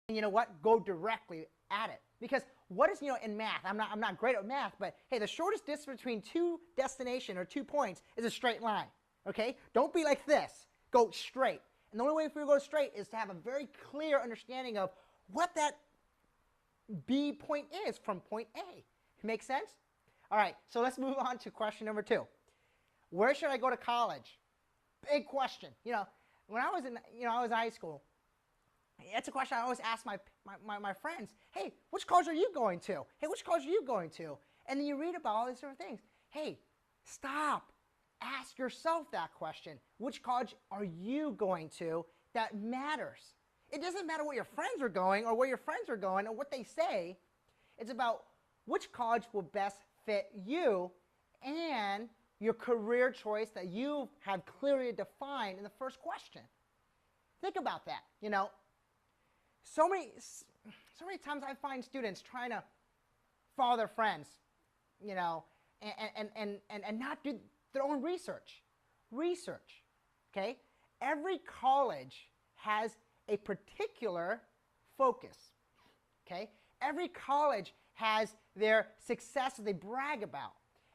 you know what? Go directly at it. Because what is, in math, I'm not great at math, but hey, the shortest distance between two destinations or 2 points is a straight line. Okay? Don't be like this. Go straight. And the only way for you to go straight is to have a very clear understanding of what that B point is from point A. Make sense? All right, so let's move on to question number 2. Where should I go to college? Big question. When I was in high school, that's a question I always ask my friends. Hey, which college are you going to? Hey, which college are you going to? And then you read about all these different things. Hey, stop. Ask yourself that question. Which college are you going to? That matters. It doesn't matter what your friends are going or where your friends are going or what they say. It's about which college will best fit you and your career choice that you have clearly defined in the first question. Think about that. So many times I find students trying to follow their friends, and not do their own research. Okay? Every college has a particular focus. Okay? Every college has their success that they brag about.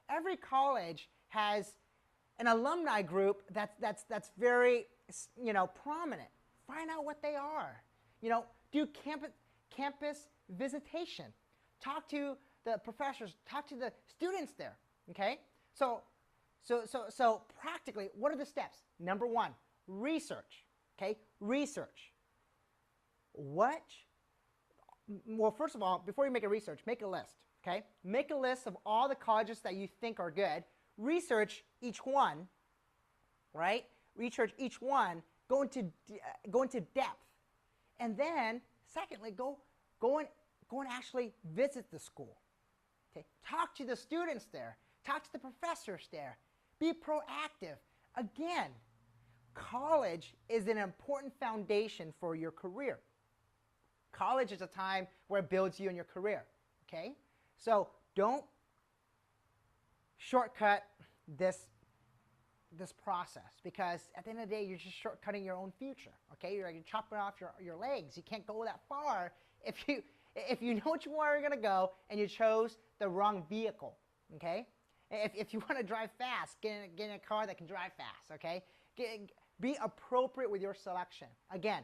Every college has an alumni group that's very, prominent. Find out what they are. Do campus visitation. Talk to the professors. Talk to the students there. Okay? So practically, what are the steps? Number 1, research. Okay? Research. Well, first of all, before you make a research, make a list. Okay? Make a list of all the colleges that you think are good. Research each one. Right? Research each one. Go into depth. And then, secondly, go and actually visit the school. Okay? Talk to the students there. Talk to the professors there. Be proactive. Again, college is an important foundation for your career. College is a time where it builds you in your career. Okay? So don't shortcut this process, because at the end of the day, you're just shortcutting your own future. Okay, you're chopping off your legs. You can't go that far if you know what you are going to go and you chose the wrong vehicle. Okay, if you want to drive fast, get in a car that can drive fast. Okay, be appropriate with your selection. Again,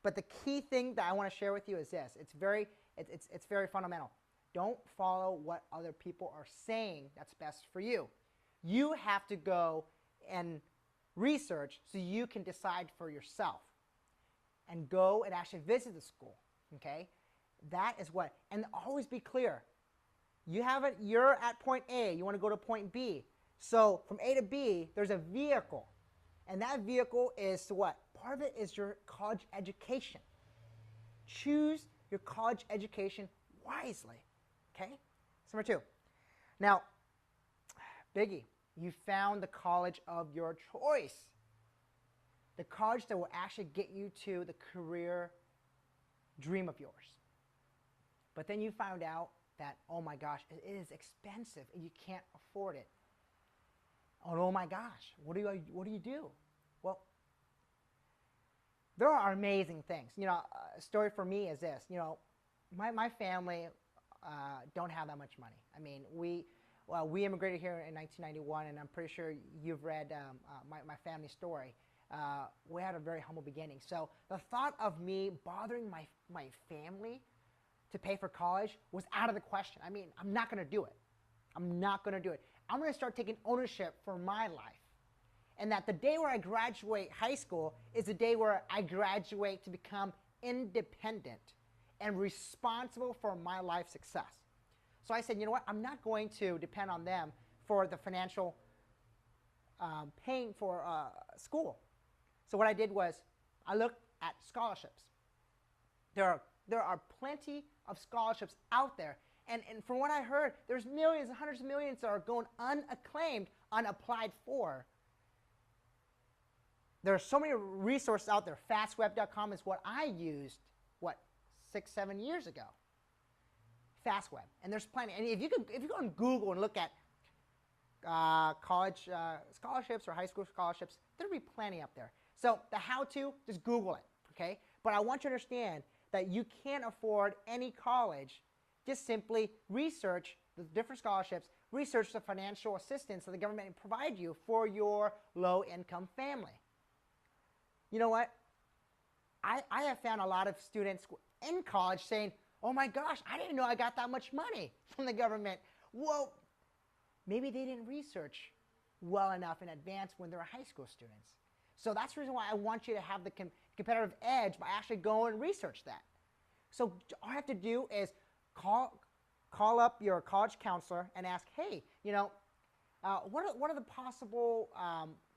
but the key thing that I want to share with you is this. It's very fundamental. Don't follow what other people are saying that's best for you. You have to go and research so you can decide for yourself and go and actually visit the school. Okay, that is what. And always be clear. You're at point A. You want to go to point B. So from A to B, there's a vehicle, and that vehicle is what? Part of it is your college education. Choose your college education wisely. Okay. That's number 2. Now, biggie. You found the college of your choice. The college that will actually get you to the career dream of yours. But then you found out that, oh my gosh, it is expensive and you can't afford it. Oh my gosh, what do you do? Well, there are amazing things. A story for me is this. My family don't have that much money. I mean, we immigrated here in 1991, and I'm pretty sure you've read my family story. We had a very humble beginning. So the thought of me bothering my family to pay for college was out of the question. I mean, I'm not going to do it. I'm not going to do it. I'm going to start taking ownership for my life. And that the day where I graduate high school is the day where I graduate to become independent and responsible for my life success. So I said, you know what? I'm not going to depend on them for the financial paying for school. So what I did was I looked at scholarships. There are plenty of scholarships out there. And from what I heard, there's millions and hundreds of millions that are going unacclaimed, unapplied for. There are so many resources out there. Fastweb.com is what I used, 6-7 years ago. Fastweb. And there's plenty. And if you go on Google and look at college scholarships or high school scholarships, there'll be plenty up there. So the how-to, just Google it, okay? But I want you to understand that you can't afford any college, just simply research the different scholarships, research the financial assistance that the government can provide you for your low-income family. You know what? I have found a lot of students in college saying, oh my gosh, I didn't know I got that much money from the government. Well, maybe they didn't research well enough in advance when they were high school students. So that's the reason why I want you to have the competitive edge by actually going and research that. So all you have to do is call up your college counselor and ask, hey, you know, what are the possible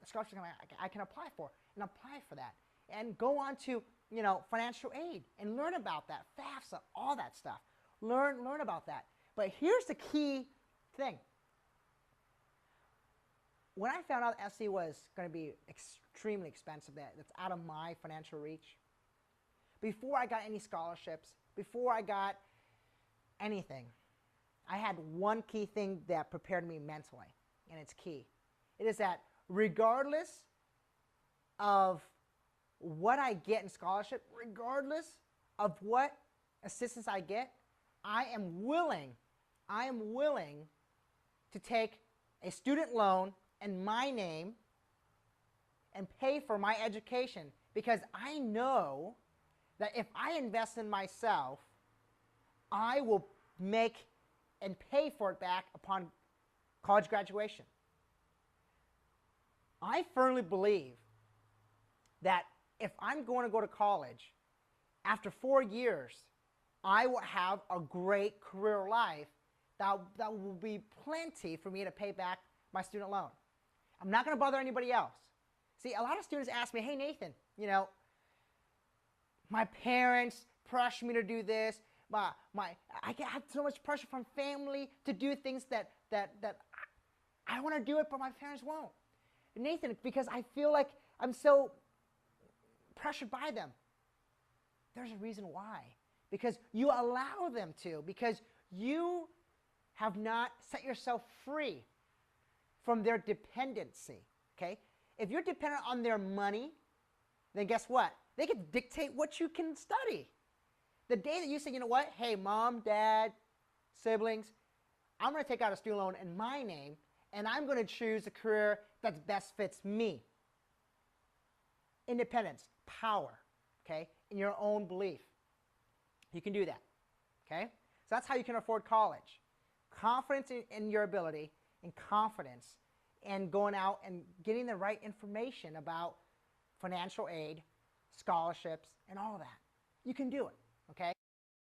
scholarships I can apply for? And apply for that. And go on to, you know, financial aid and learn about that, FAFSA, all that stuff. Learn about that. But here's the key thing. When I found out SC was going to be extremely expensive, that's out of my financial reach, before I got any scholarships, before I got anything, I had one key thing that prepared me mentally, and it's key. It is that regardless of what I get in scholarship, regardless of what assistance I get, I am willing to take a student loan in my name and pay for my education, because I know that if I invest in myself, I will make and pay for it back upon college graduation. I firmly believe that if I'm going to go to college, after 4 years, I will have a great career life that will be plenty for me to pay back my student loan. I'm not going to bother anybody else. See, a lot of students ask me, hey, Nathan, you know, my parents pressure me to do this. I have so much pressure from family to do things that I want to do it, but my parents won't. Nathan, because I feel like I'm so pressured by them. There's a reason why. Because you allow them to. Because you have not set yourself free from their dependency. Okay? If you're dependent on their money, then guess what? They can dictate what you can study. The day that you say, you know what, hey, mom, dad, siblings, I'm going to take out a student loan in my name, and I'm going to choose a career that best fits me. Independence, power, okay, in your own belief. You can do that, okay? So that's how you can afford college. Confidence in your ability, and confidence in going out and getting the right information about financial aid, scholarships, and all of that. You can do it, okay?